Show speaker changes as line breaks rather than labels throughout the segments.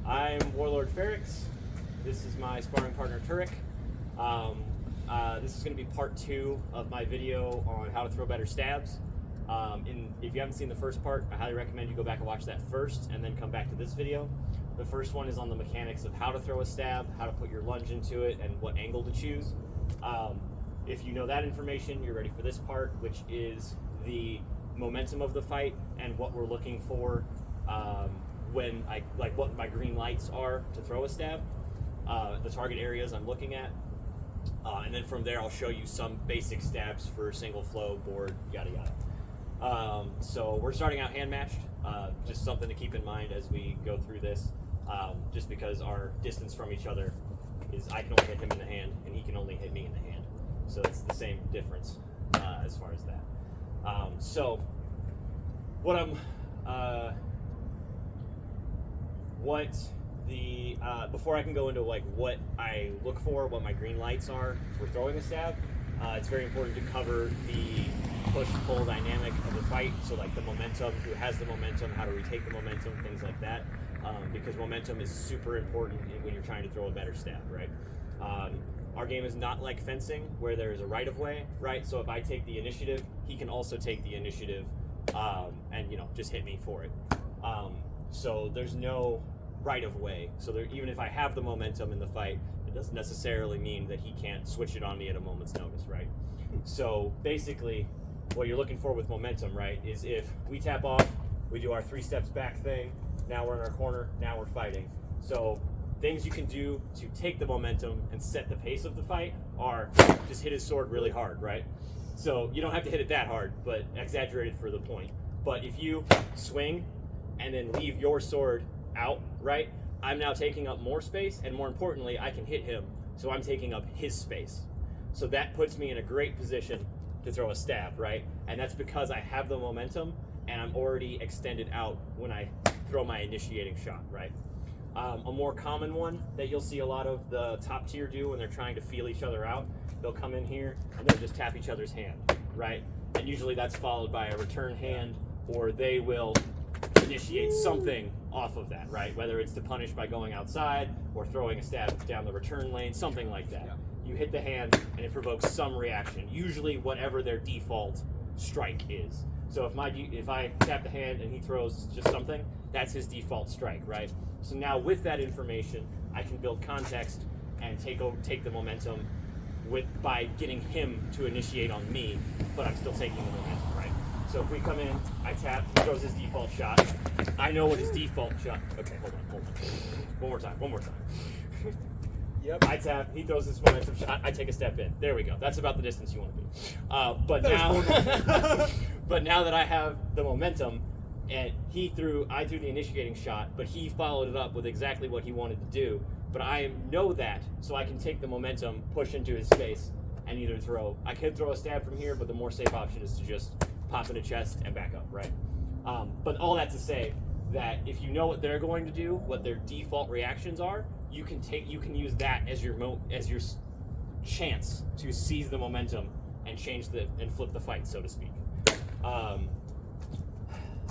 I'm Warlord FARIX. This is my sparring partner Turek. This is going to be part 2 of my video on how to throw better stabs. If you haven't seen the first part, I highly recommend you go back and watch that first and then come back to this video. The first one is on the mechanics of how to throw a stab, how to put your lunge into it, and what angle to choose. If you know that information, you're ready for this part, which is the momentum of the fight and what we're looking for what my green lights are to throw a stab, the target areas I'm looking at, and then from there I'll show you some basic stabs for single flow, board, yada yada. So we're starting out hand matched, just something to keep in mind as we go through this, just because our distance from each other is I can only hit him in the hand and he can only hit me in the hand, so it's the same difference as far as that. So before I can go into what I look for, what my green lights are for throwing a stab, it's very important to cover the push-pull dynamic of the fight. So like the momentum, who has the momentum, how to retake the momentum, things like that, because momentum is super important when you're trying to throw a better stab, right? Our game is not like fencing where there's a right of way, right? So if I take the initiative, he can also take the initiative and just hit me for it. So there's no right of way. So even if I have the momentum in the fight, it doesn't necessarily mean that he can't switch it on me at a moment's notice, right? So basically what you're looking for with momentum, right, is if we tap off, we do our 3 steps back thing, now we're in our corner, now we're fighting. So things you can do to take the momentum and set the pace of the fight are just hit his sword really hard, right? So you don't have to hit it that hard, but exaggerated for the point. But if you swing and then leave your sword out, right, I'm now taking up more space, and more importantly, I can hit him, so I'm taking up his space. So that puts me in a great position to throw a stab, right? And that's because I have the momentum and I'm already extended out when I throw my initiating shot, right? A more common one that you'll see a lot of the top tier do when they're trying to feel each other out, they'll come in here and they'll just tap each other's hand, right? And usually that's followed by a return hand, or they will initiate something off of that, right? Whether it's to punish by going outside or throwing a stab down the return lane, something like that. Yeah. You hit the hand and it provokes some reaction, usually whatever their default strike is. So if I tap the hand and he throws just something, that's his default strike, right? So now with that information, I can build context and take the momentum by getting him to initiate on me, but I'm still taking the momentum, right? So if we come in, I tap, he throws his default shot. I know what his default shot. Okay, hold on. One more time. Yep. I tap, he throws his momentum shot, I take a step in. There we go. That's about the distance you want to be. But now that I have the momentum, and I threw the initiating shot, but he followed it up with exactly what he wanted to do. But I know that, so I can take the momentum, push into his space, and either I could throw a stab from here, but the more safe option is to just pop in a chest and back up, right? But all that to say that if you know what they're going to do, what their default reactions are, you can use that as your chance to seize the momentum and and flip the fight, so to speak.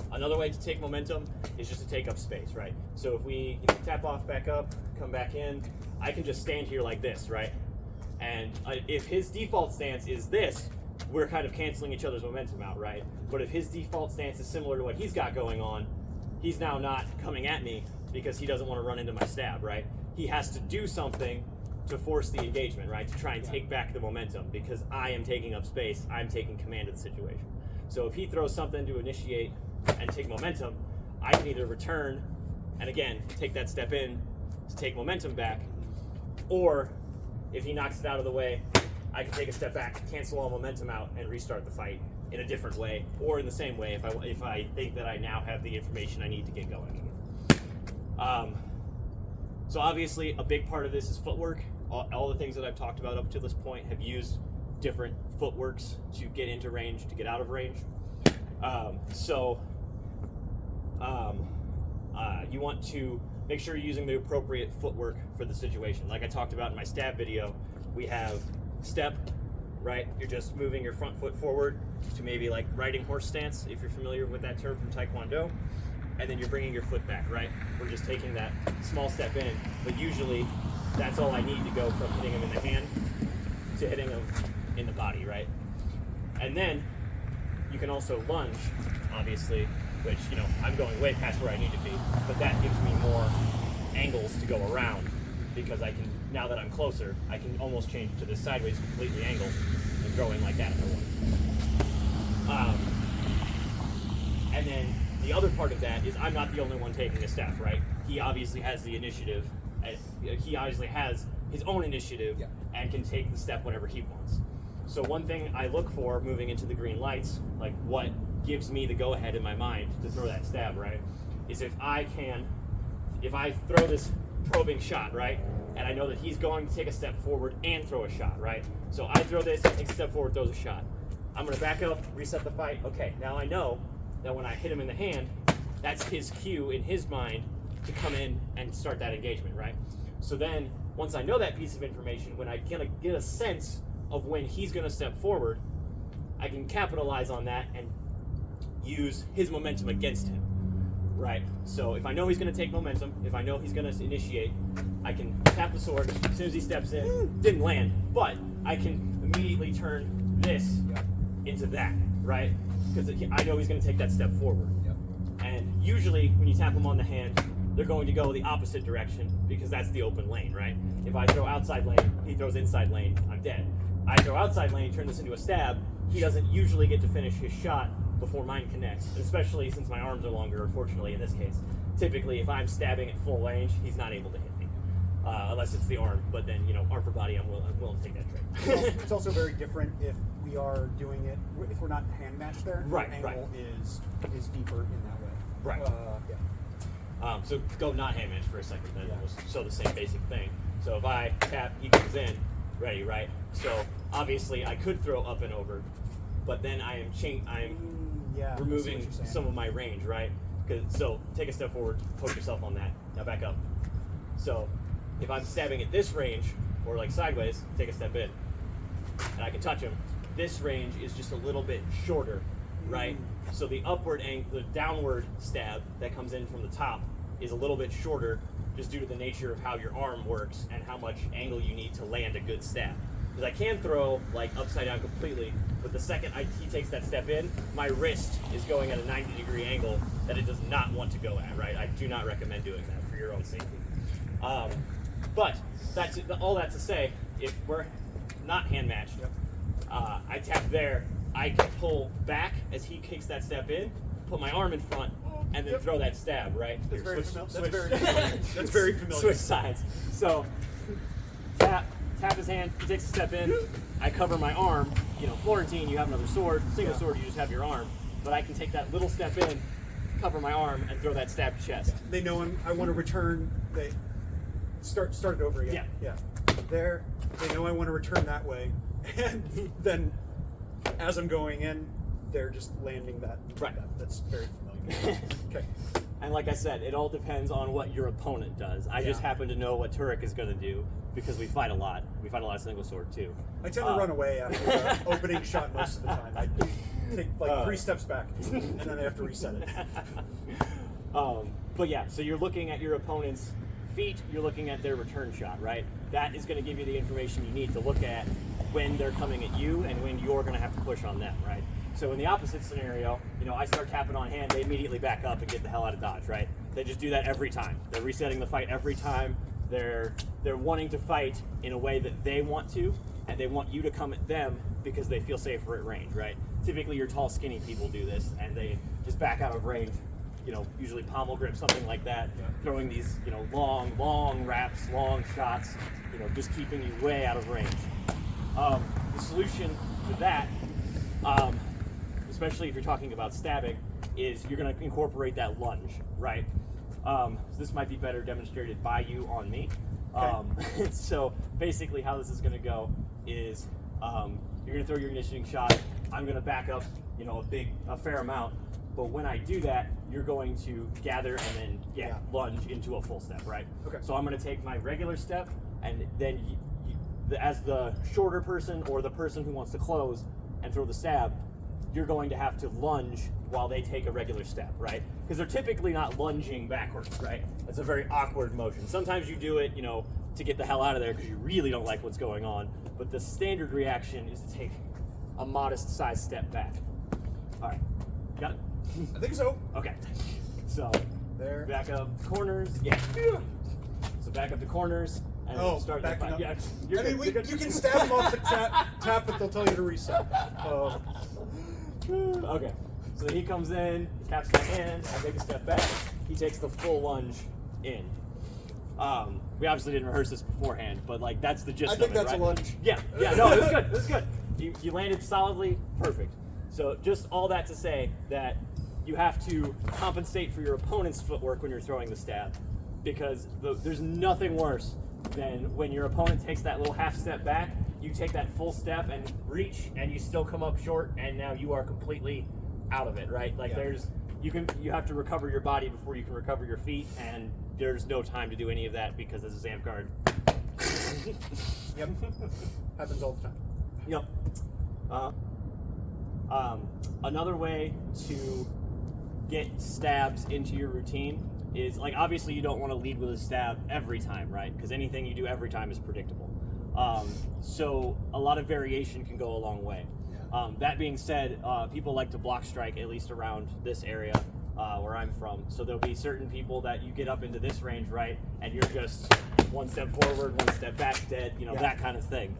Another way to take momentum is just to take up space, right? So if we tap off, back up, come back in, I can just stand here like this, right? And if his default stance is this, we're kind of canceling each other's momentum out, right? But if his default stance is similar to what he's got going on, he's now not coming at me because he doesn't want to run into my stab, right? He has to do something to force the engagement, right? To try and take back the momentum, because I am taking up space, I'm taking command of the situation. So if he throws something to initiate and take momentum, I can either return and again take that step in to take momentum back, or if he knocks it out of the way, I can take a step back, cancel all momentum out, and restart the fight in a different way, or in the same way if I think that I now have the information I need to get going again. So obviously a big part of this is footwork. All the things that I've talked about up to this point have used different footworks to get into range, to get out of range. You want to make sure you're using the appropriate footwork for the situation. Like I talked about in my stab video, we have step, right? You're just moving your front foot forward to maybe like riding horse stance, if you're familiar with that term from Taekwondo. and then you're bringing your foot back, right? We're just taking that small step in, but usually that's all I need to go from hitting him in the hand to hitting him in the body, right? And then you can also lunge, obviously, which, you know, I'm going way past where I need to be, but that gives me more angles to go around, because I can, now that I'm closer, I can almost change to this sideways completely angle and throw in like that if I want. And then the other part of that is I'm not the only one taking a step, right? He obviously has the initiative. He obviously has his own initiative and can take the step whenever he wants. So one thing I look for moving into the green lights, like what gives me the go-ahead in my mind to throw that stab, right, is if I throw this probing shot, right, and I know that he's going to take a step forward and throw a shot, right? So I throw this, he takes a step forward, throws a shot. I'm going to back up, reset the fight. Okay, now I know that when I hit him in the hand, that's his cue in his mind to come in and start that engagement, right? So then, once I know that piece of information, when I kind of get a sense of when he's going to step forward, I can capitalize on that and use his momentum against him, right? So if I know he's going to take momentum, if I know he's going to initiate, I can tap the sword as soon as he steps in. Didn't land, but I can immediately turn this into that, right? Because I know he's going to take that step forward. And usually when you tap him on the hand, they're going to go the opposite direction, because that's the open lane, right? If I throw outside lane, he throws inside lane, I'm dead. I throw outside lane, turn this into a stab, he doesn't usually get to finish his shot before mine connects, and especially since my arms are longer, unfortunately, in this case. Typically, if I'm stabbing at full range, he's not able to hit me, unless it's the arm, but then, you know, arm for body, I'm willing to take that trick.
It's also very different if we are doing it, if we're not hand matched there,
right,
the angle is deeper in that way.
Right. So go not hand match for a second, then we'll show the same basic thing. So if I tap, he comes in, ready, right? So obviously I could throw up and over, but then I am removing some of my range, right? So take a step forward, poke yourself on that. Now back up. So if I'm stabbing at this range, or like sideways, take a step in, and I can touch him. This range is just a little bit shorter, right? So the the downward stab that comes in from the top is a little bit shorter, just due to the nature of how your arm works and how much angle you need to land a good stab. Because I can throw like upside down completely, but the second he takes that step in, my wrist is going at a 90-degree angle that it does not want to go at, right? I do not recommend doing that for your own safety. But that's all that to say, if we're not hand matched, I tap there, I can pull back as he kicks that step in, put my arm in front, and then throw that stab, right?
That's very familiar. That's very familiar.
Switch sides. So tap his hand, he takes a step in, I cover my arm. You know, Florentine, you have another sword. Single sword, you just have your arm. But I can take that little step in, cover my arm, and throw that stab to chest.
They know I want to return. They start it over again. There, they know I want to return that way, and then as I'm going in, they're just landing that.
Right.
That's very familiar. Okay.
And like I said, it all depends on what your opponent does. I just happen to know what Turek is going to do, because we fight a lot. We fight a lot of single sword too.
I tend to run away after the opening shot most of the time. I take like 3 steps back, and then I have to reset it.
But yeah, so you're looking at your opponent's feet, you're looking at their return shot, right? That is going to give you the information you need to look at when they're coming at you and when you're going to have to push on them, right? So in the opposite scenario, you know, I start tapping on hand, they immediately back up and get the hell out of dodge, right? They just do that every time. They're resetting the fight every time. They're wanting to fight in a way that they want to, and they want you to come at them because they feel safer at range, right? Typically your tall, skinny people do this, and they just back out of range, you know, usually pommel grip, something like that, throwing these, you know, long wraps, long shots, you know, just keeping you way out of range. The solution to that, especially if you're talking about stabbing, is you're going to incorporate that lunge, right? So this might be better demonstrated by you on me. Okay. So basically how this is going to go is you're going to throw your initiating shot. I'm going to back up, you know, a fair amount. But when I do that, you're going to gather and then lunge into a full step, right?
Okay.
So I'm going to take my regular step, and then as the shorter person or the person who wants to close and throw the stab, you're going to have to lunge while they take a regular step, right? Because they're typically not lunging backwards, right? That's a very awkward motion. Sometimes you do it, you know, to get the hell out of there because you really don't like what's going on. But the standard reaction is to take a modest size step back. All right, got it?
I think so.
Okay, so
There.
back up corners, yeah. So back up the corners and
Oh,
start the
backing
fight.
up.
Yeah, you're
I
good,
mean,
you're good.
you can stab them off the tap, but they'll tell you to reset.
Okay, so he comes in, he taps my hand, I take a step back, he takes the full lunge in. We obviously didn't rehearse this beforehand, but like that's the gist
I think
of it,
that's
right?
a lunge.
Yeah, no, it was good, it was good. You landed solidly, perfect. So just all that to say that you have to compensate for your opponent's footwork when you're throwing the stab, because there's nothing worse than when your opponent takes that little half step back, you take that full step and reach, and you still come up short, and now you are completely out of it, right? Like you have to recover your body before you can recover your feet, and there's no time to do any of that because as a Zamp guard.
Yep. Happens all the time.
Yep. Another way to get stabs into your routine is, like, obviously you don't want to lead with a stab every time, right? Because anything you do every time is predictable. So a lot of variation can go a long way.
Yeah.
That being said, people like to block strike, at least around this area where I'm from. So there'll be certain people that you get up into this range, right? And you're just one step forward, one step back, dead, you know, that kind of thing.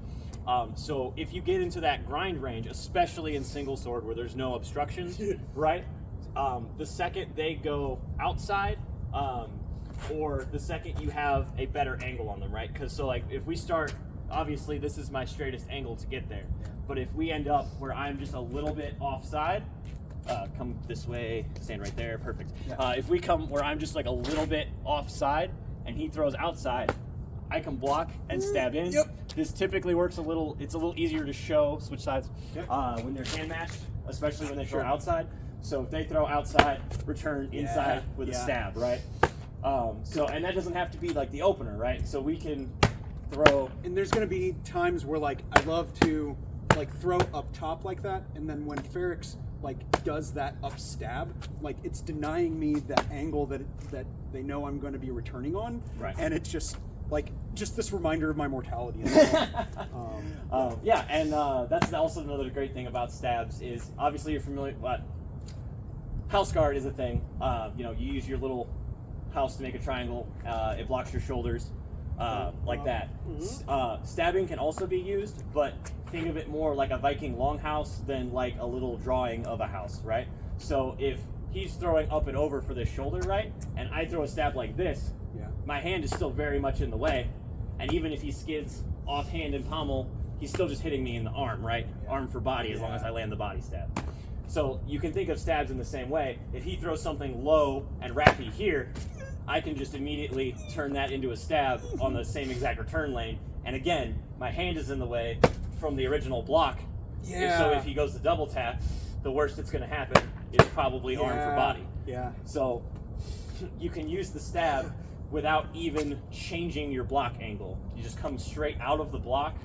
So if you get into that grind range, especially in single sword where there's no obstructions, right? The second they go outside, or the second you have a better angle on them, right? Because so like if we start, obviously this is my straightest angle to get there. But if we end up where I'm just a little bit offside, come this way, stand right there, perfect.
Yeah.
If we come where I'm just like a little bit offside and he throws outside, I can block and stab in.
Yep.
This typically works it's a little easier to show, switch sides, when they're hand matched, especially when they throw outside. So if they throw outside, return inside with a stab, right? And that doesn't have to be like the opener, right? So we can throw.
And there's going to be times where, like, I love to, like, throw up top like that, and then when FARIX, like, does that up stab, like, it's denying me that angle that they know I'm going to be returning on,
Right.
And it's just like this reminder of my mortality.
That's also another great thing about stabs is obviously you're familiar. House guard is a thing. You use your little house to make a triangle. It blocks your shoulders, like that. Stabbing can also be used, but think of it more like a Viking longhouse than like a little drawing of a house, right? So if he's throwing up and over for this shoulder, right, and I throw a stab like this, my hand is still very much in the way, and even if he skids off hand and pommel, he's still just hitting me in the arm, right? Arm for body, as long as I land the body stab. So you can think of stabs in the same way. If he throws something low and rappy here, I can just immediately turn that into a stab on the same exact return lane. And again, my hand is in the way from the original block. So if he goes to double tap, the worst that's going to happen is probably arm for body.
Yeah.
So you can use the stab without even changing your block angle. You just come straight out of the block.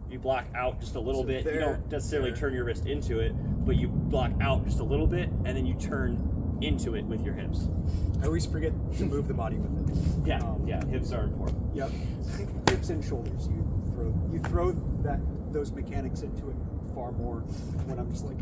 You block out just a little bit. You don't necessarily turn your wrist into it, but you block out just a little bit, and then you turn into it with your hips.
I always forget to move the body with it.
Hips are important.
Yep. Hips and shoulders. You throw those mechanics into it far more when I'm just like.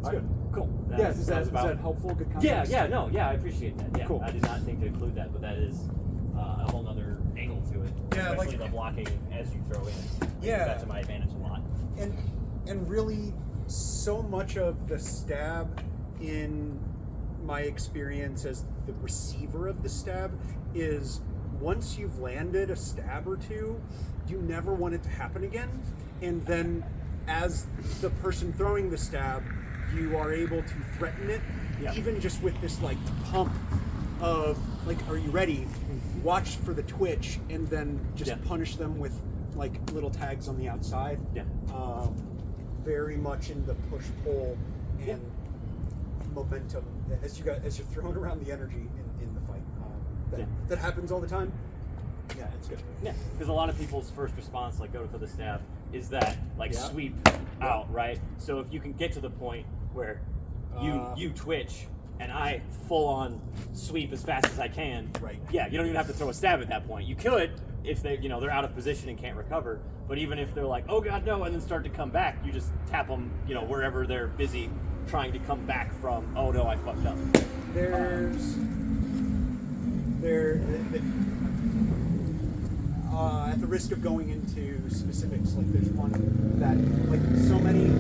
It's good.
Cool.
Is that helpful? Good context?
I appreciate that. Yeah,
cool.
I did not think to include that, but that is a whole other angle to it.
Yeah,
especially the blocking as you throw in.
Yeah.
That's to my advantage a lot.
And really, so much of the stab in my experience as the receiver of the stab is once you've landed a stab or two, you never want it to happen again. And then as the person throwing the stab, you are able to threaten it, even just with this like pump of like, are you ready? Watch for the twitch, and then just punish them with like little tags on the outside. Very much in the push pull and momentum as you're throwing around the energy in the fight. That happens all the time. Yeah, it's good.
Yeah, because a lot of people's first response, like, go for the stab, is that like
Yeah.
sweep out, right? So if you can get to the point where you twitch and I full on sweep as fast as I can,
Right.
Yeah, you don't even have to throw a stab at that point. You could if they, they're out of position and can't recover. But even if they're like, oh god no, and then start to come back, you just tap them, wherever they're busy trying to come back from. Oh no, I fucked up.
At the risk of going into specifics, like there's one that, like so many of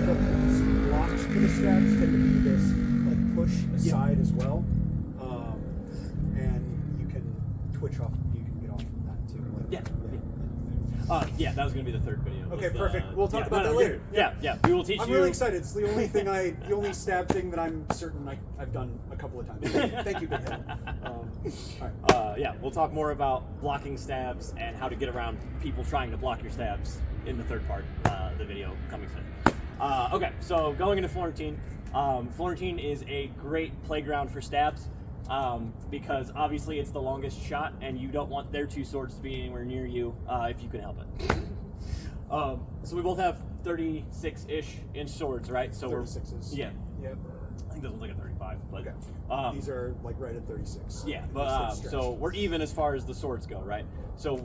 the blocks for the stabs tend to be this like push aside as well, and you can twitch off. You can get off from that too. Like,
yeah, that was gonna be the third video.
Okay, perfect. We'll talk about that later.
Yeah, we will teach you.
I'm really excited. It's the only thing the only stab thing that I'm certain I've done a couple of times. Thank you, Big Head. All right.
Yeah, we'll talk more about blocking stabs and how to get around people trying to block your stabs in the third part of the video coming soon. Okay, so going into Florentine. Florentine is a great playground for stabs because obviously it's the longest shot and you don't want their two swords to be anywhere near you if you can help it. So we both have 36-ish inch swords, right? So
36s.
Yeah.
Yep.
I think this one's like a 35, but
okay. These are like right at 36.
Yeah, but so we're even as far as the swords go, right? So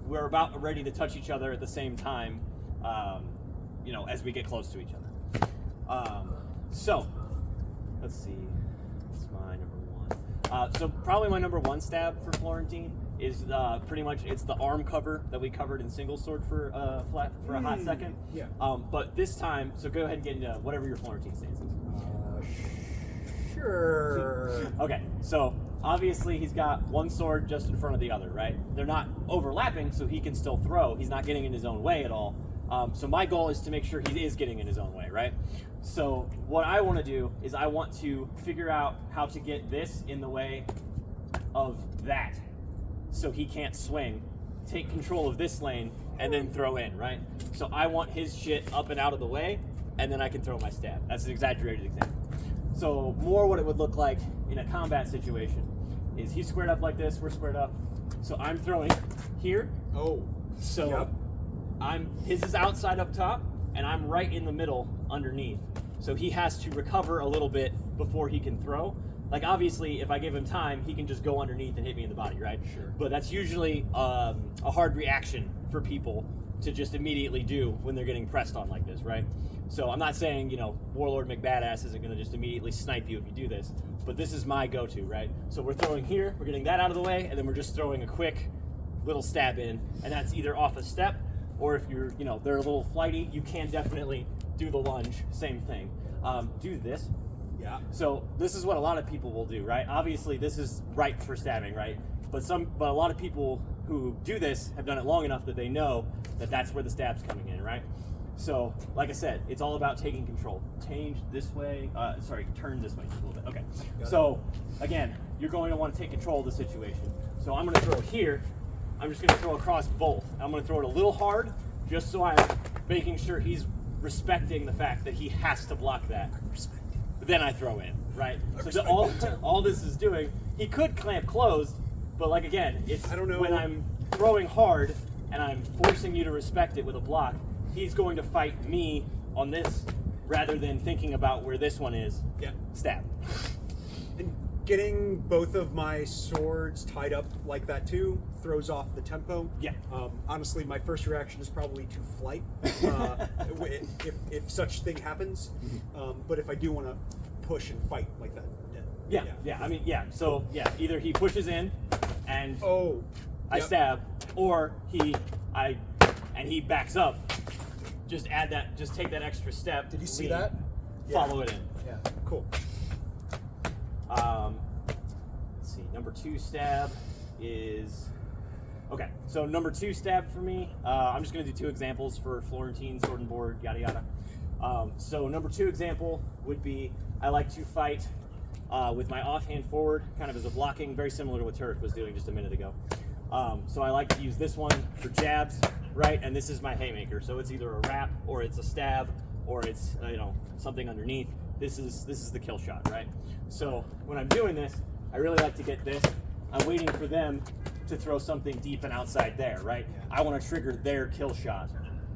we're about ready to touch each other at the same time, as we get close to each other. So let's see, what's my number one? So probably my number one stab for Florentine is pretty much it's the arm cover that we covered in single sword for a hot second.
Yeah.
But this time, so go ahead and get into whatever your Florentine stance is.
Sure.
Okay, so obviously he's got one sword just in front of the other, right? They're not overlapping, so he can still throw. He's not getting in his own way at all. So my goal is to make sure he is getting in his own way, right? So what I want to do is I want to figure out how to get this in the way of that so he can't swing, take control of this lane, and then throw in, right? So I want his shit up and out of the way, and then I can throw my stab. That's an exaggerated example. So more what it would look like in a combat situation is he's squared up like this, we're squared up. So I'm throwing here.
Oh.
So
yep.
His is outside up top, and I'm right in the middle underneath. So he has to recover a little bit before he can throw. Like obviously, if I give him time, he can just go underneath and hit me in the body, right?
Sure.
But that's usually a hard reaction for people to just immediately do when they're getting pressed on like this, right? So I'm not saying, Warlord McBadass isn't going to just immediately snipe you if you do this, but this is my go-to, right? So we're throwing here, we're getting that out of the way, and then we're just throwing a quick little stab in, and that's either off a step, or if you're, they're a little flighty, you can definitely do the lunge, same thing. Do this.
Yeah.
So this is what a lot of people will do, right? Obviously, this is right for stabbing, right? But a lot of people who do this have done it long enough that they know that that's where the stab's coming in, right? So, like I said, it's all about taking control. Change this way, turn this way just a little bit. Okay. So, again, you're going to want to take control of the situation. So I'm going to throw here. I'm just going to throw across both. I'm going to throw it a little hard, just so I'm making sure he's respecting the fact that he has to block that. But then I throw in, right? So all this is doing, he could clamp closed, but like again, it's when I'm throwing hard and I'm forcing you to respect it with a block, he's going to fight me on this rather than thinking about where this one is.
Yeah.
Stab.
And getting both of my swords tied up like that too throws off the tempo.
Yeah.
Honestly, my first reaction is probably to flight if such thing happens. But if I do want to push and fight like that.
Yeah. I mean, yeah. So either he pushes in and I
Yep.
stab, or he backs up. Just take that extra step.
Did you see
lean,
that?
Follow it in.
Yeah, cool.
Let's see, number 2 stab is, okay, so number 2 stab for me, I'm just gonna do 2 examples for Florentine, sword and board, yada yada. So number 2 example would be, I like to fight with my offhand forward, kind of as a blocking, very similar to what Turek was doing just a minute ago. So I like to use this one for jabs, right? And this is my haymaker. So it's either a wrap, or it's a stab, or it's something underneath. This is the kill shot, right? So when I'm doing this, I really like to get this. I'm waiting for them
to throw something deep and outside there, right? I want to trigger their kill shot.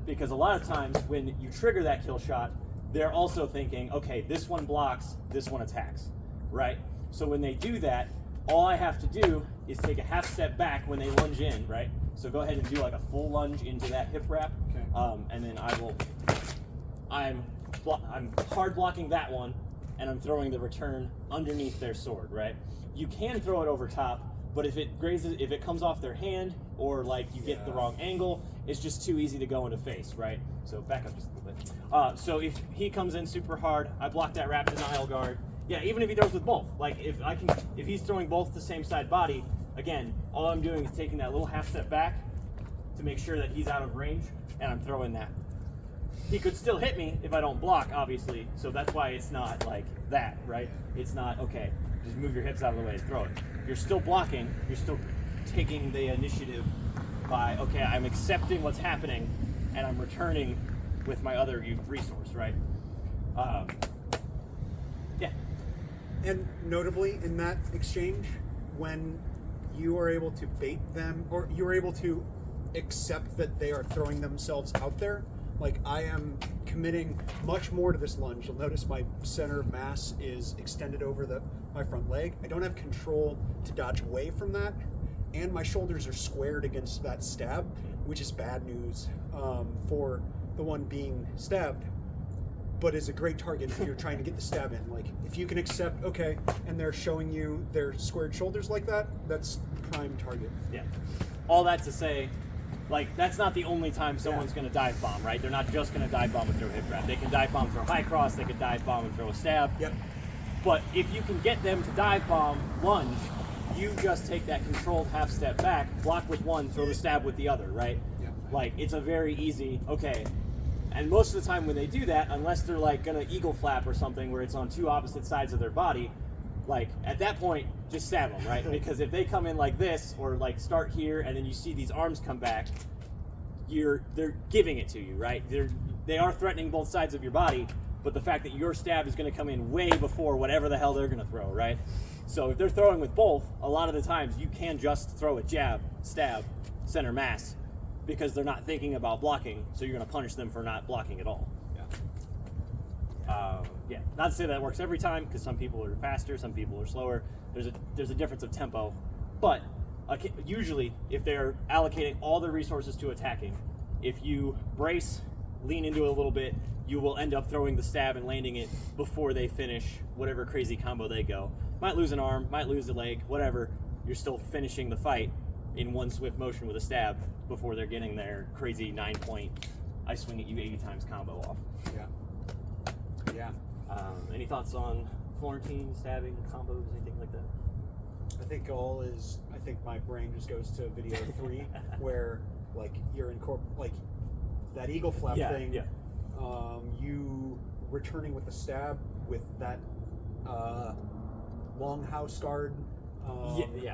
Because a lot of times when you trigger that kill shot, they're also thinking, okay, this one blocks, this one attacks, right? So when they do that, all I have to do is take a half step back when they lunge in, right? So go ahead and do like a full lunge into that hip wrap, and then I'm hard blocking that one, and I'm throwing the return underneath their sword, right? You can throw it over top, but if it comes off their hand, or like you get the wrong angle, it's just too easy to go into face, right? So back up just a little bit. So if he comes in super hard, I block that wrap denial guard. Yeah, even if he throws with both, like if he's throwing both the same side body, again, all I'm doing is taking that little half step back to make sure that he's out of range, and I'm throwing that. He could still hit me if I don't block, obviously, so that's why it's not like that, right? It's not, okay, just move your hips out of the way and throw it. You're still blocking, you're still taking the initiative by, okay, I'm accepting what's happening, and I'm returning with my other resource, right? Yeah.
And notably, in that exchange, when you are able to bait them, or you are able to accept that they are throwing themselves out there, like I am committing much more to this lunge. You'll notice my center of mass is extended over my front leg. I don't have control to dodge away from that, and my shoulders are squared against that stab, which is bad news for the one being stabbed, but is a great target if you're trying to get the stab in. Like, if you can accept, okay, and they're showing you their squared shoulders like that, that's prime target.
Yeah. All that to say, like, that's not the only time someone's going to dive bomb, right? They're not just going to dive bomb and throw hip wrap. They can dive bomb, throw high cross, they can dive bomb and throw a stab.
Yep.
But if you can get them to dive bomb, lunge, you just take that controlled half step back, block with one, throw the stab with the other, right?
Yep.
Like, it's a very easy, okay. And most of the time when they do that, unless they're like gonna eagle flap or something where it's on two opposite sides of their body, like at that point, just stab them, right? Because if they come in like this, or like start here and then you see these arms come back, they're giving it to you, right? They are threatening both sides of your body, but the fact that your stab is gonna come in way before whatever the hell they're gonna throw, right? So if they're throwing with both, a lot of the times you can just throw a jab, stab, center mass, because they're not thinking about blocking, so you're going to punish them for not blocking at all. Yeah. Not to say that works every time, because some people are faster, some people are slower. There's a difference of tempo, but usually if they're allocating all their resources to attacking, if you brace, lean into it a little bit, you will end up throwing the stab and landing it before they finish whatever crazy combo they go. Might lose an arm, might lose a leg, whatever. You're still finishing the fight in one swift motion with a stab before they're getting their crazy 9-point I swing at you 80 times combo off.
Yeah.
Any thoughts on Florentine stabbing combos, anything like that?
I think my brain just goes to video 3 where like you're like that eagle flap thing.
Yeah.
You returning with a stab with that long house guard.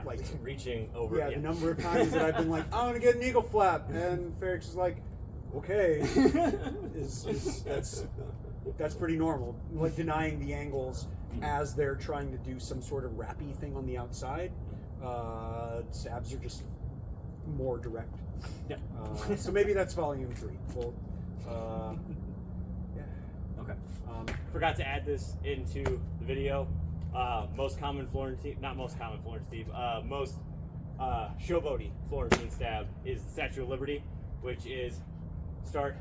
Like reaching over.
Yeah, the number of times that I've been like, I want to get an eagle flap, and FARIX is like, okay, that's pretty normal. Like denying the angles as they're trying to do some sort of rappy thing on the outside. Stabs are just more direct.
Yeah.
So maybe that's volume 3. Well, yeah.
Okay. Forgot to add this into the video. Most showboaty Florentine stab is the Statue of Liberty, which is start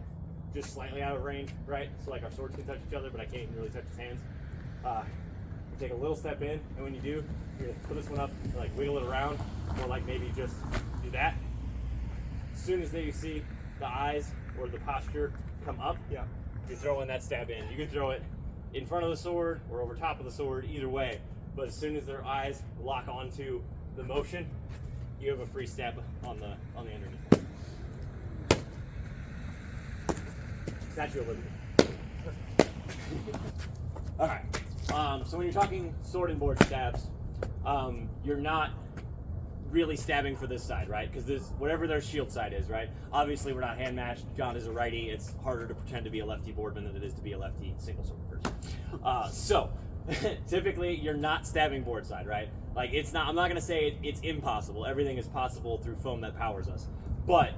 just slightly out of range, right? So like our swords can touch each other, but I can't even really touch his hands. You take a little step in, and when you do, you're gonna put this one up, and like wiggle it around, or like maybe just do that. As soon as you see the eyes or the posture come up, you're throwing that stab in. You can throw it in front of the sword or over top of the sword, either way. But as soon as their eyes lock onto the motion, you have a free stab on the underneath. Statue of Liberty. All right. So when you're talking sword and board stabs, you're not really stabbing for this side, right? Because this, whatever their shield side is, right? Obviously, we're not hand matched. John is a righty. It's harder to pretend to be a lefty boardman than it is to be a lefty single sword person. So typically you're not stabbing board side, right? Like it's not. I'm not gonna say it's impossible. Everything is possible through foam that powers us, but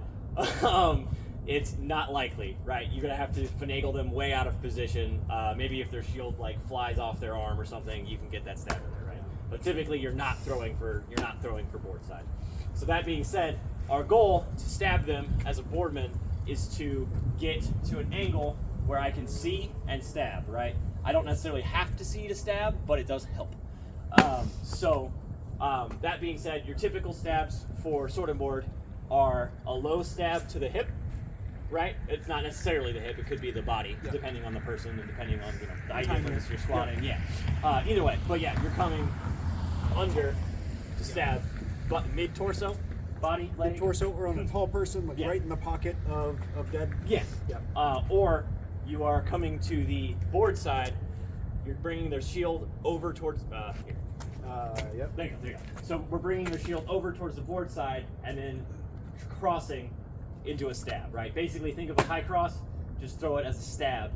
it's not likely, right? You're gonna have to finagle them way out of position. Maybe if their shield like flies off their arm or something, you can get that stab in there, right? But typically you're not throwing for board side. So that being said, our goal to stab them as a boardman is to get to an angle where I can see and stab, right? I don't necessarily have to see to stab, but it does help. That being said, your typical stabs for sword and board are a low stab to the hip, right? It's not necessarily the hip; it could be the body, depending on the person and depending on the height difference you're squatting. Yeah. Either way, but yeah, you're coming under to stab, but mid torso, body, leg,
torso, or on a tall person, like right in the pocket of dead.
Yes. Yeah. Or you are coming to the board side. You're bringing their shield over towards here.
Yep.
There you go. So we're bringing their shield over towards the board side and then crossing into a stab, right? Basically, think of a high cross. Just throw it as a stab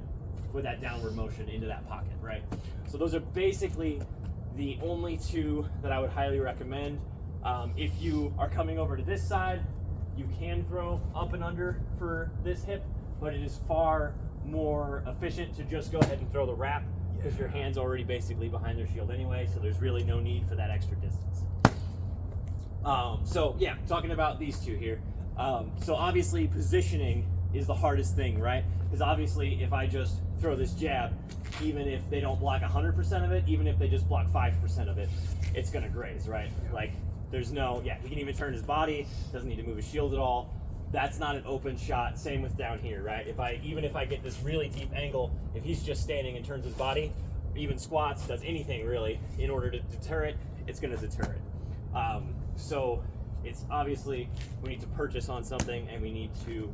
with that downward motion into that pocket, right? So those are basically the only two that I would highly recommend. If you are coming over to this side, you can throw up and under for this hip, but it is far more efficient to just go ahead and throw the wrap because your hand's already basically behind their shield anyway, so there's really no need for that extra distance. So yeah, talking about these two here. So obviously positioning is the hardest thing, right? Because obviously if I just throw this jab, even if they don't block 100% of it, even if they just block 5% of it, it's gonna graze, right? Like there's no, he can even turn his body, doesn't need to move his shield at all. That's not an open shot. Same with down here, right? Even if I get this really deep angle, if he's just standing and turns his body, even squats, does anything really, in order to deter it, it's gonna deter it. So it's obviously, we need to purchase on something and we need to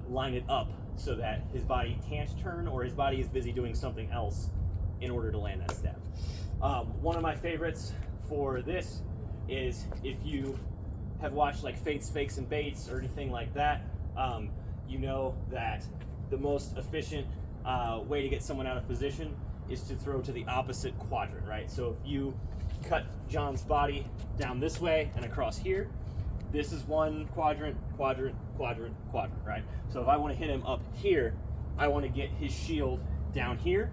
line it up so that his body can't turn or his body is busy doing something else in order to land that stab. One of my favorites for this is if you have watched like Fates, Fakes, and Baits or anything like that, you know that the most efficient way to get someone out of position is to throw to the opposite quadrant, right? So if you cut John's body down this way and across here, this is one quadrant, quadrant, quadrant, quadrant, right? So if I want to hit him up here, I want to get his shield down here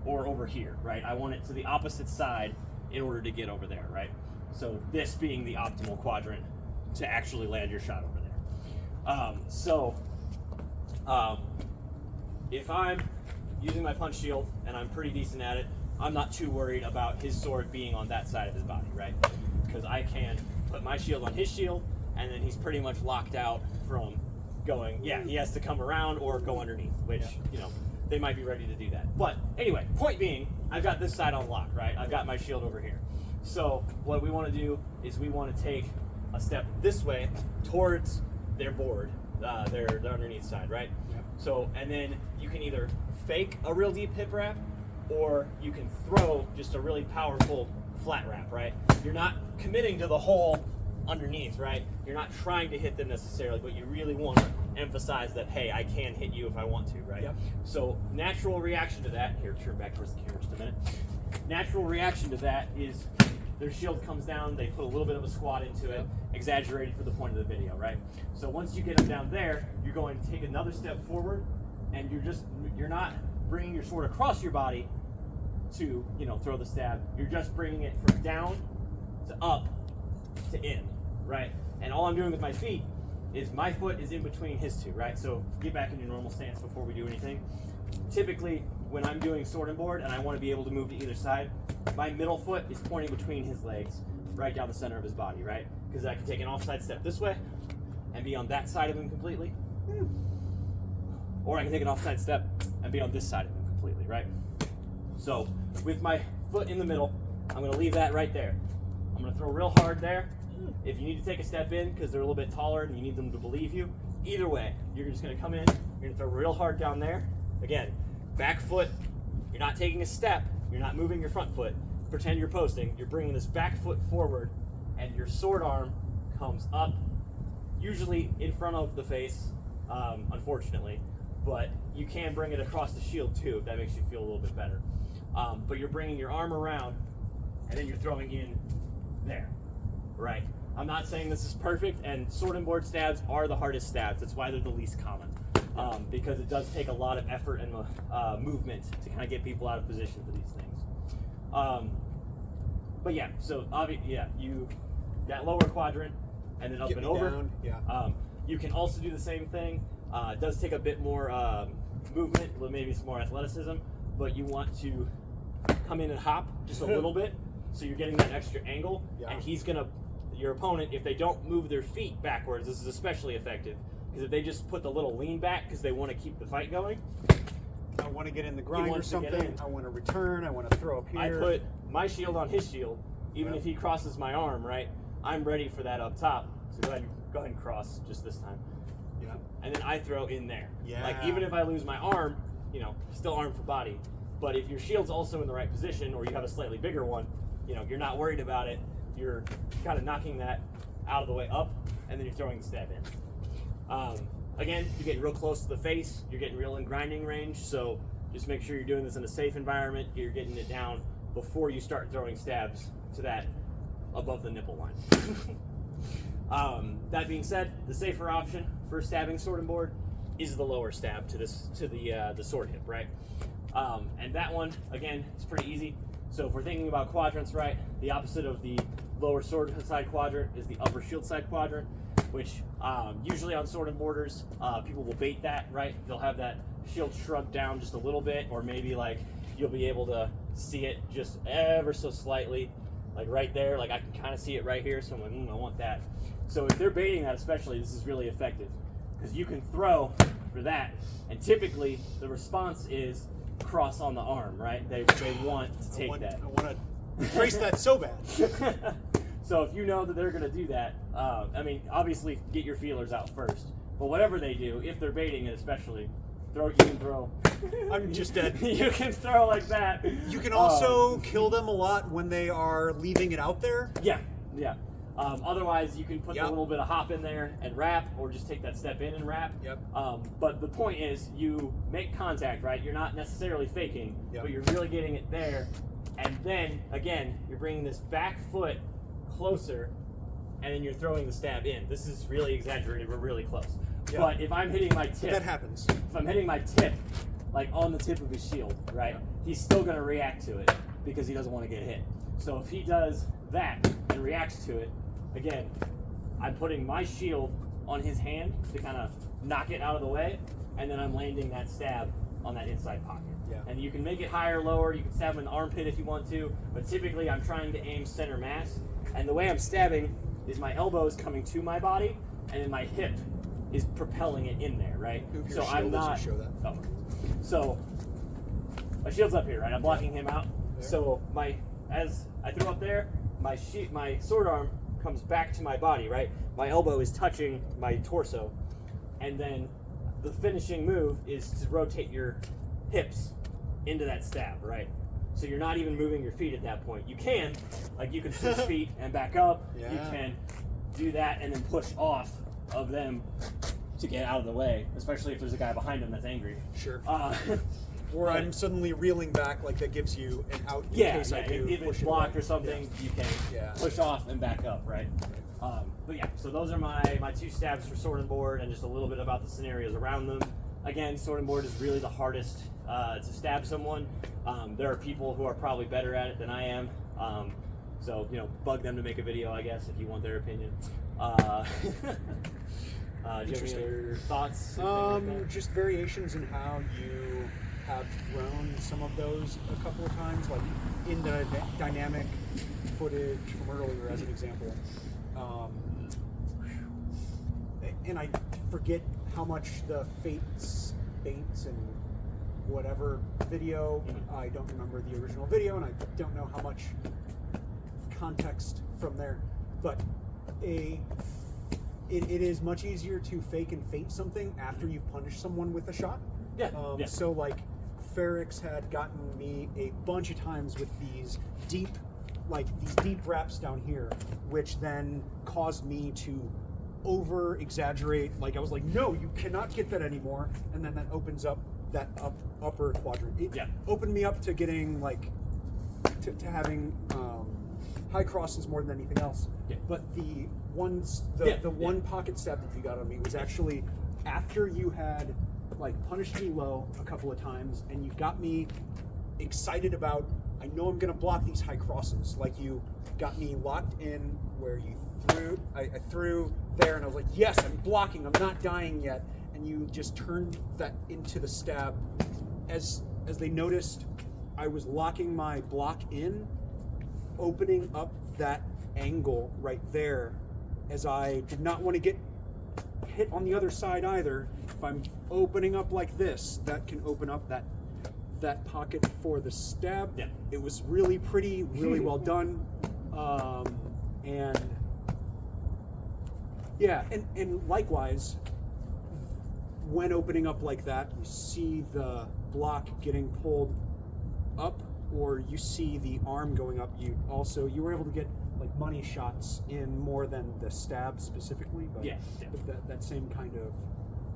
or over here, right? I want it to the opposite side in order to get over there, right? So this being the optimal quadrant to actually land your shot over there. If I'm using my punch shield and I'm pretty decent at it, I'm not too worried about his sword being on that side of his body, right? Because I can put my shield on his shield and then he's pretty much locked out from going, he has to come around or go underneath, which, they might be ready to do that. But anyway, point being, I've got this side on lock, right? I've got my shield over here. So what we want to do is we want to take a step this way towards their board, their underneath side, right? Yep. So, and then you can either fake a real deep hip wrap or you can throw just a really powerful flat wrap, right? You're not committing to the hole underneath, right? You're not trying to hit them necessarily, but you really want to emphasize that, hey, I can hit you if I want to, right? Yep. So natural reaction to that, here, turn back towards the camera just a minute. Natural reaction to that is their shield comes down, they put a little bit of a squat into it, exaggerated for the point of the video, right? So once you get them down there, you're going to take another step forward, and you're not bringing your sword across your body to, throw the stab. You're just bringing it from down to up to in, right? And all I'm doing with my feet is my foot is in between his two, right? So get back in your normal stance before we do anything. Typically, when I'm doing sword and board and I want to be able to move to either side, my middle foot is pointing between his legs, right down the center of his body, right? Because I can take an offside step this way and be on that side of him completely. Or I can take an offside step and be on this side of him completely, right? So with my foot in the middle, I'm going to leave that right there. I'm going to throw real hard there. If you need to take a step in because they're a little bit taller and you need them to believe you, either way, you're just going to come in, you're going to throw real hard down there. Again, back foot, you're not taking a step, you're not moving your front foot. Pretend you're posting, you're bringing this back foot forward and your sword arm comes up, usually in front of the face, unfortunately, but you can bring it across the shield too if that makes you feel a little bit better. but you're bringing your arm around, and then you're throwing in there, right? I'm not saying this is perfect, and sword and board stabs are the hardest stabs. That's why they're the least common, because it does take a lot of effort and movement to kind of get people out of position for these things. But yeah, so you that lower quadrant, and then up and over.
Down. Yeah.
You can also do the same thing. It does take a bit more movement, maybe some more athleticism, but you want to come in and hop just a little bit, so you're getting that extra angle, and he's gonna, your opponent, if they don't move their feet backwards, this is especially effective, because if they just put the little lean back because they want to keep the fight going.
I want to get in the grind or something. I want to return. I want to throw up here.
I put my shield on his shield, even if he crosses my arm, right? I'm ready for that up top. So go ahead and cross just this time.
Yeah.
And then I throw in there.
Yeah.
Like, even if I lose my arm, you know, still arm for body. But if your shield's also in the right position, or you have a slightly bigger one, you know, you're not worried about it. You're kind of knocking that out of the way up, and then you're throwing the stab in. Again, you're getting real close to the face. You're getting real in grinding range, so just make sure you're doing this in a safe environment. You're getting it down before you start throwing stabs to that above the nipple line. That being said, the safer option for stabbing sword and board is the lower stab to the sword hip, right? And that one, again, is pretty easy. So if we're thinking about quadrants, right, the opposite of the lower sword side quadrant is the upper shield side quadrant, which usually on sword and borders, people will bait that, right? They'll have that shield shrugged down just a little bit, or maybe like you'll be able to see it just ever so slightly, like right there. Like I can kind of see it right here, so I'm like, I want that. So if they're baiting that especially, this is really effective, because you can throw for that, and typically the response is cross on the arm, right? They want to take that.
I want to trace that so bad.
So if you know that they're going to do that, I mean, obviously get your feelers out first. But whatever they do, if they're baiting it especially, you can throw.
I'm just dead.
You can throw like that.
You can also kill them a lot when they are leaving it out there.
Yeah, yeah. Otherwise, you can put a little bit of hop in there and wrap, or just take that step in and wrap.
Yep.
But the point is, you make contact, right? You're not necessarily faking, but you're really getting it there. And then, again, you're bringing this back foot closer, and then you're throwing the stab in. This is really exaggerated. We're really close. Yeah. But if I'm hitting my tip,
that happens.
If I'm hitting my tip, like on the tip of his shield, right? He's still going to react to it because he doesn't want to get hit. So if he does that and reacts to it, again, I'm putting my shield on his hand to kind of knock it out of the way, and then I'm landing that stab on that inside pocket.
Yeah.
And you can make it higher or lower. You can stab him in the armpit if you want to, but typically I'm trying to aim center mass. And the way I'm stabbing is my elbow is coming to my body, and then my hip is propelling it in there, right?
So I'm not. Show that.
Oh. So my shield's up here, right? I'm blocking him out. There. So as I throw up there, my sword arm comes back to my body, right? My elbow is touching my torso, and then the finishing move is to rotate your hips into that stab, right? So you're not even moving your feet at that point. You can, like you can switch feet and back up. Yeah. You can do that and then push off of them to get out of the way, especially if there's a guy behind them that's angry.
Sure. Or I'm suddenly reeling back, like that gives you an out in case I do
if it's blocked or something, you can push off and back up, right? But yeah, so those are my two stabs for sword and board, and just a little bit about the scenarios around them. Again, sword and board is really the hardest to stab someone. There are people who are probably better at it than I am. So, you know, bug them to make a video, I guess, if you want their opinion. Do you have any other thoughts? Like
just variations in how you have thrown some of those a couple of times, like in the dynamic footage from earlier, as an example. And I forget how much the Fates and whatever video, I don't remember the original video, and I don't know how much context from there, but it is much easier to fake and feint something after you've punished someone with a shot.
Yeah.
So like FARIX had gotten me a bunch of times with these deep wraps down here, which then caused me to over exaggerate. Like I was like, no, you cannot get that anymore, and then that opens up that upper quadrant. It opened me up to getting like to having high crosses more than anything else.
Yeah.
But the one pocket stab that you got on me was actually after you had like punished me low a couple of times, and you got me excited about, I know I'm gonna block these high crosses. Like you got me locked in where you threw, I threw there, and I was like, yes, I'm blocking, I'm not dying yet. And you just turned that into the stab. As they noticed, I was locking my block in, opening up that angle right there, as I did not want to get hit on the other side either. If I'm opening up like this, that can open up that pocket for the stab.
Yeah.
It was really pretty, really well done. And yeah, and likewise, when opening up like that, you see the block getting pulled up, or you see the arm going up. You were able to get like money shots in more than the stab specifically, but but that same kind of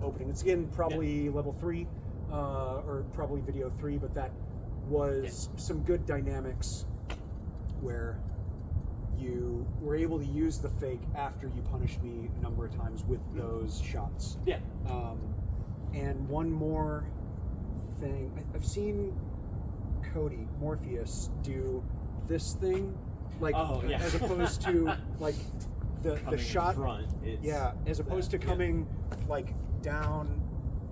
opening. It's again probably level 3, or probably video 3, but that was some good dynamics where you were able to use the fake after you punished me a number of times with those shots.
Yeah.
And one more thing, I've seen Cody Morpheus do this thing, like as opposed to like the shot
front,
as opposed to coming like down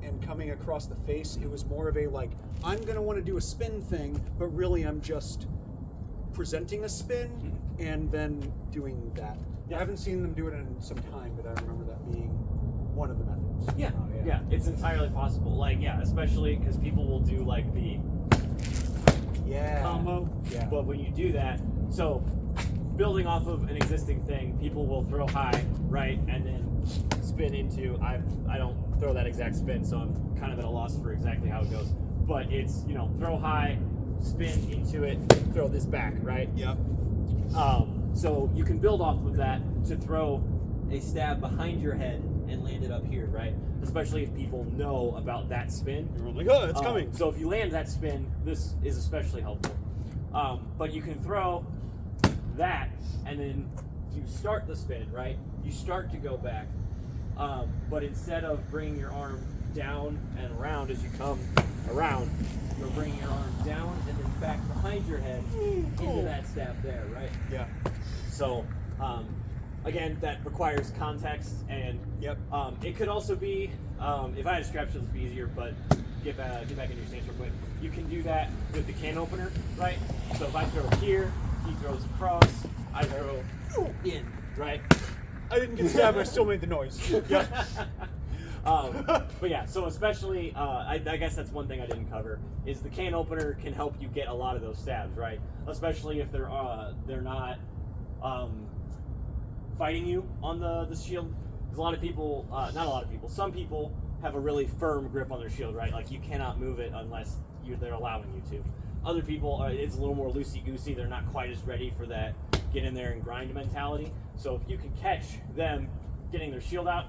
and coming across the face. It was more of a like, I'm gonna want to do a spin thing, but really I'm just presenting a spin and then doing that. I haven't seen them do it in some time, but I remember that being one of the methods.
Yeah, it's entirely possible. Like, especially because people will do like the combo. Yeah. But when you do that, so building off of an existing thing, people will throw high, right, and then spin into. I don't throw that exact spin, so I'm kind of at a loss for exactly how it goes. But it's throw high, spin into it, throw this back, right?
Yep.
So you can build off of that to throw a stab behind your head and land it up here, right? Especially if people know about that spin.
You're like, oh, it's coming.
So if you land that spin, this is especially helpful. But you can throw that, and then you start the spin, right? You start to go back. But instead of bringing your arm down and around as you come around, you're bringing your arm down and then back behind your head into that stab there, right?
Yeah.
So, again, that requires context, and it could also be, if I had a scrap shield, it'd be easier, but get back in your stance real quick. You can do that with the can opener, right? So if I throw here, he throws across, I throw in, right?
I didn't get stabbed, but I still made the noise. Yeah.
But yeah, so especially, I guess that's one thing I didn't cover, is the can opener can help you get a lot of those stabs, right? Especially if they're not fighting you on the shield. Because a lot of people, not a lot of people, some people have a really firm grip on their shield, right? Like you cannot move it unless they're allowing you to. Other people, it's a little more loosey-goosey. They're not quite as ready for that get in there and grind mentality. So if you can catch them getting their shield out,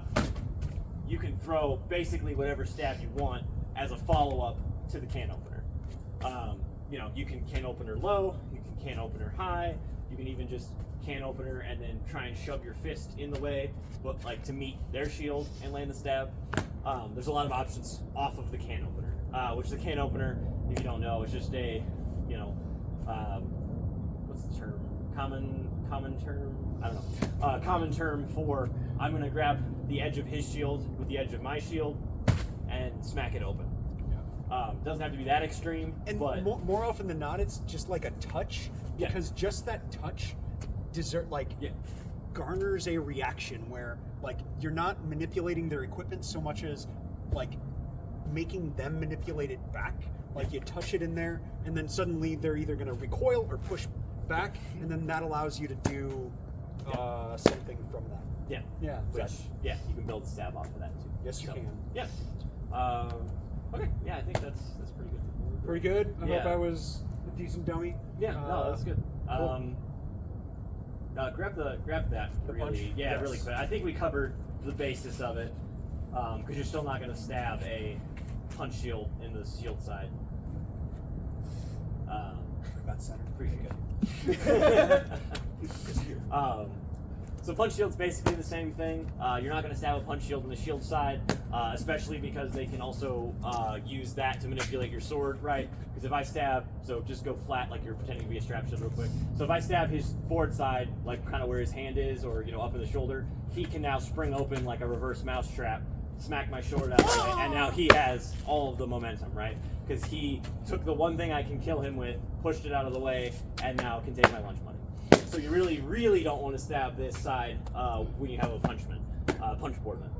you can throw basically whatever stab you want as a follow-up to the can opener. You can can opener low, you can can opener high, you can even just can opener and then try and shove your fist in the way, but like to meet their shield and land the stab. There's a lot of options off of the can opener, which the can opener, if you don't know, is just a, what's the term? Common term? I don't know. Common term for I'm going to grab the edge of his shield with the edge of my shield and smack it open. Doesn't have to be that extreme, but
more often than not, it's just like a touch, because just that touch garners a reaction where like you're not manipulating their equipment so much as like making them manipulate it back. Like you touch it in there, and then suddenly they're either going to recoil or push back, and then that allows you to do something from that.
Yeah. Which you can build a stab off of that too.
Yes, you can.
Yeah. Okay. Yeah, I think that's pretty good.
Pretty good. I hope I was a decent dummy.
Yeah. No, that's good.
Cool.
Grab that.
The
really,
punch? Yes.
Really quick. I think we covered the basis of it, because you're still not going to stab a punch shield in the shield side.
About center.
Pretty good. So punch shield's basically the same thing. You're not going to stab a punch shield in the shield side, especially because they can also use that to manipulate your sword, right? Because if I stab, so just go flat like you're pretending to be a strap shield real quick. So if I stab his board side, like kind of where his hand is, or up in the shoulder, he can now spring open like a reverse mouse trap, smack my sword out of it, and now he has all of the momentum, right? Because he took the one thing I can kill him with, pushed it out of the way, and now can take my lunch money. So you really, really don't want to stab this side when you have a punch boardman.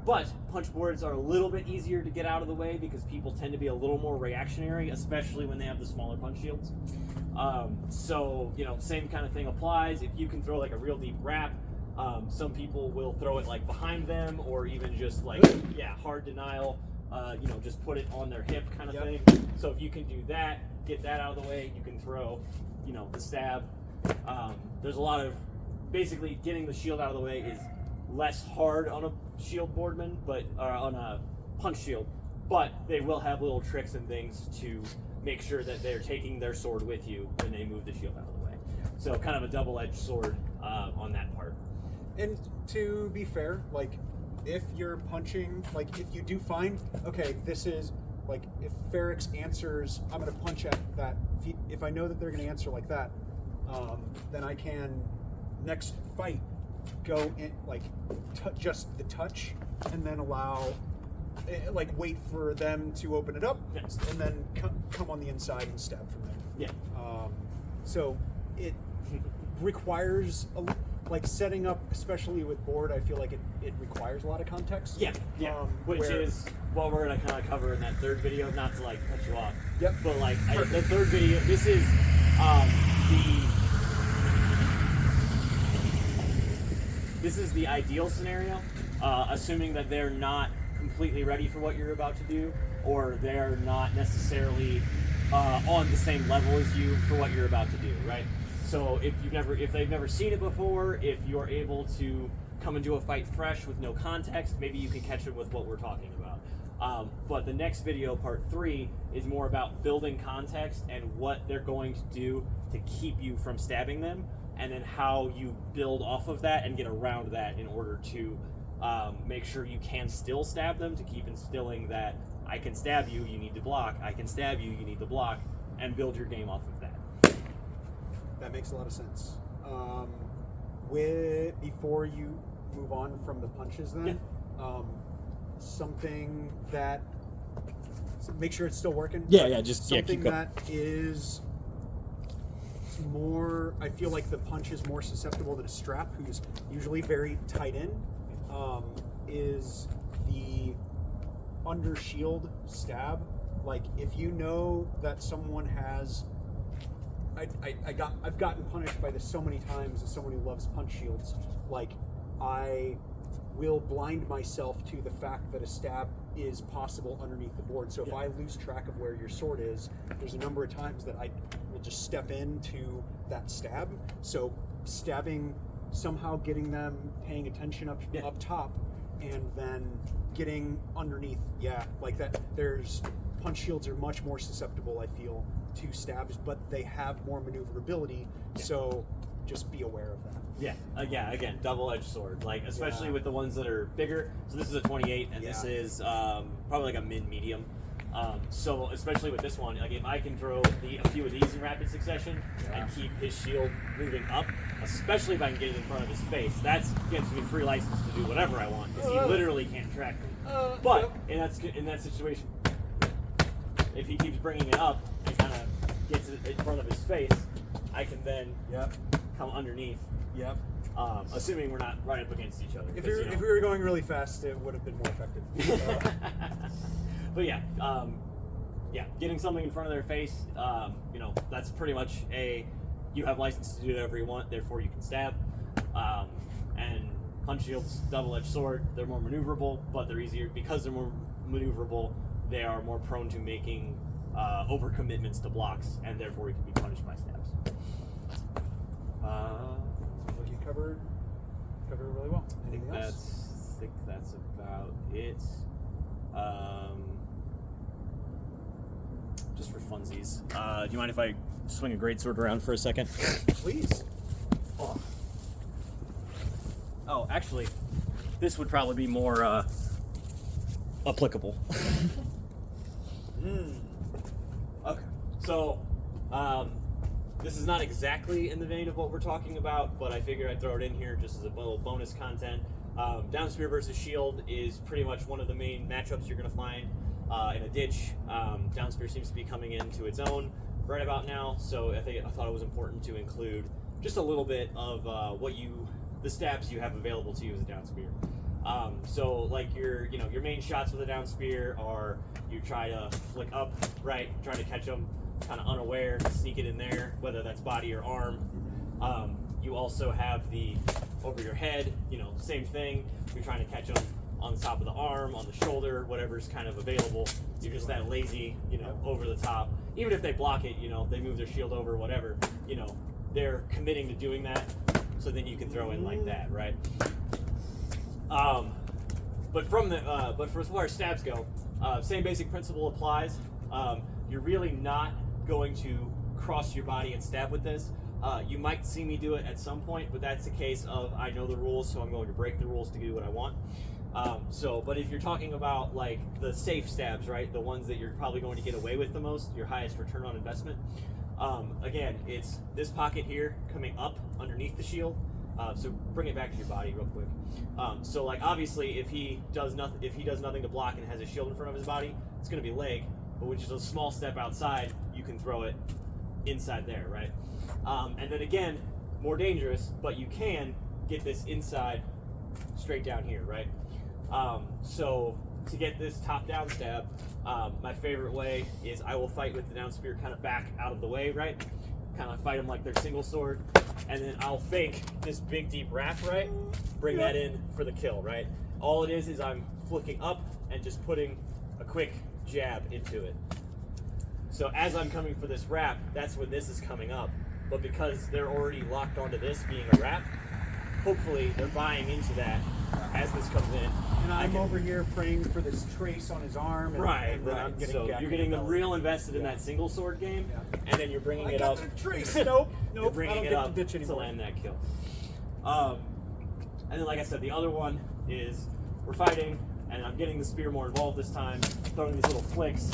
But punch boards are a little bit easier to get out of the way because people tend to be a little more reactionary, especially when they have the smaller punch shields. So same kind of thing applies. If you can throw like a real deep wrap, some people will throw it like behind them, or even just like hard denial. Just put it on their hip kind of thing. So if you can do that, get that out of the way, you can throw, the stab. There's a lot of, basically getting the shield out of the way is less hard on a shield boardman, but on a punch shield, but they will have little tricks and things to make sure that they're taking their sword with you when they move the shield out of the way. So kind of a double-edged sword on that part.
And to be fair, like, if you're punching, like, if you do find, okay, this is, like, if FARIX answers, I'm going to punch at that, if I know that they're going to answer like that, then I can, next fight, go in, like, just the touch, and then allow, like, wait for them to open it up, and then come on the inside and stab from there.
Yeah.
So it requires like setting up, especially with board, I feel like it requires a lot of context.
Yeah, which is what we're gonna kind of cover in that third video. Not to like cut you off.
Yep.
But like the third video, this is the ideal scenario, assuming that they're not completely ready for what you're about to do, or they're not necessarily on the same level as you for what you're about to do, right? So if they've never seen it before, if you're able to come into a fight fresh with no context, maybe you can catch it with what we're talking about. But the next video, part 3, is more about building context and what they're going to do to keep you from stabbing them, and then how you build off of that and get around that in order to make sure you can still stab them, to keep instilling that I can stab you, you need to block, I can stab you, you need to block, and build your game off of that.
That makes a lot of sense. Before you move on from the punches then, something that, make sure it's still working.
Something
that is more, I feel like the punch is more susceptible than a strap, who's usually very tight in, is the under shield stab. Like, if you know that someone has, I've gotten punished by this so many times as someone who loves punch shields. Like, I will blind myself to the fact that a stab is possible underneath the board. So if I lose track of where your sword is, there's a number of times that I will just step into that stab. So stabbing, somehow getting them paying attention up top, and then getting underneath, like that. There's, punch shields are much more susceptible, I feel, to stabs, but they have more maneuverability, so just be aware of that.
Again, double-edged sword, like, especially with the ones that are bigger. So this is a 28, and this is probably like a mid-medium. So especially with this one, like, if I can throw a few of these in rapid succession and keep his shield moving up, especially if I can get it in front of his face, that gives me free license to do whatever I want, because he literally can't track me. But in that situation, if he keeps bringing it up and kind of gets it in front of his face, I can then come underneath. Assuming we're not right up against each other.
If we were going really fast, it would have been more effective.
But getting something in front of their face, that's pretty much you have license to do whatever you want, therefore you can stab. And punch shields, double-edged sword, they're more maneuverable, but they're easier. Because they're more maneuverable, they are more prone to making overcommitments to blocks, and therefore you can be punished by stabs.
You covered really well.
I think that's about it. just for funsies. Do you mind if I swing a greatsword around for a second?
Please.
Oh, actually, this would probably be more applicable. Okay, so this is not exactly in the vein of what we're talking about, but I figured I'd throw it in here just as a little bonus content. Down spear versus shield is pretty much one of the main matchups you're going to find in a ditch. Down spear seems to be coming into its own right about now, so I thought it was important to include just a little bit of the stabs you have available to you as a down spear. So like your main shots with a down spear are you try to flick up, right, trying to catch them kind of unaware, sneak it in there, whether that's body or arm. You also have the over your head, same thing. You're trying to catch them on the top of the arm, on the shoulder, whatever's kind of available. You're just that lazy, over the top. Even if they block it, they move their shield over, whatever, they're committing to doing that. So then you can throw in like that, right? But for as far as stabs go, same basic principle applies. You're really not going to cross your body and stab with this. You might see me do it at some point, but that's a case of I know the rules, so I'm going to break the rules to do what I want. But if you're talking about like the safe stabs, right, the ones that you're probably going to get away with the most, your highest return on investment, again, it's this pocket here coming up underneath the shield. So bring it back to your body real quick. So like obviously if he does nothing to block and has a shield in front of his body, it's going to be leg, but which is a small step outside, you can throw it inside there, right? And then again, more dangerous, but you can get this inside straight down here, right? So to get this top down stab, my favorite way is I will fight with the down spear kind of back out of the way, right? Kind of fight them like they're single sword, and then I'll fake this big deep wrap, right? Bring that in for the kill, right? All it is I'm flicking up and just putting a quick jab into it. So as I'm coming for this wrap, that's when this is coming up. But because they're already locked onto this being a wrap, hopefully they're buying into that as this comes in.
And I'm over here praying for this trace on his arm. And,
right.
I'm getting
so you're getting them real invested in that single sword game, and then you're bringing it up.
Trace. Nope.
You're bringing it up
to
land that kill. And then, like I said, the other one is we're fighting, and I'm getting the spear more involved this time, throwing these little flicks,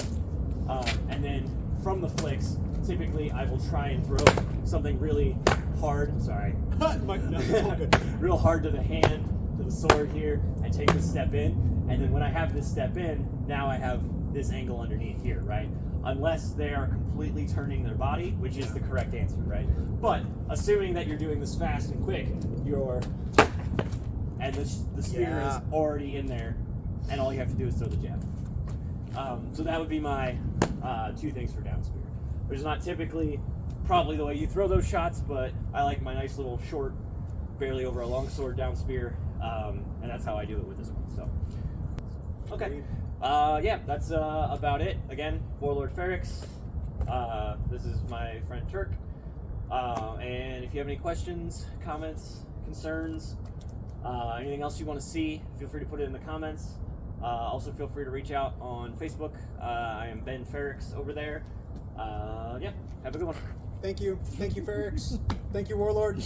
and then from the flicks, typically I will try and throw something really hard. Sorry. Real hard to the hand, to the sword here. I take this step in, and then when I have this step in, now I have this angle underneath here, right? Unless they are completely turning their body, which is the correct answer, right? But assuming that you're doing this fast and quick, and the spear is already in there, and all you have to do is throw the jab. So that would be my 2 things for down spear. Which is not typically probably the way you throw those shots, but I like my nice little short, barely over a long sword down spear, and that's how I do it with this one. So, okay, yeah, that's about it. Again, Warlord FARIX. This is my friend Turk. And if you have any questions, comments, concerns, anything else you want to see, feel free to put it in the comments. Also, feel free to reach out on Facebook. I am Ben FARIX over there. Yeah, have a good one.
Thank you. Thank you, FARIX. Thank you, Warlord.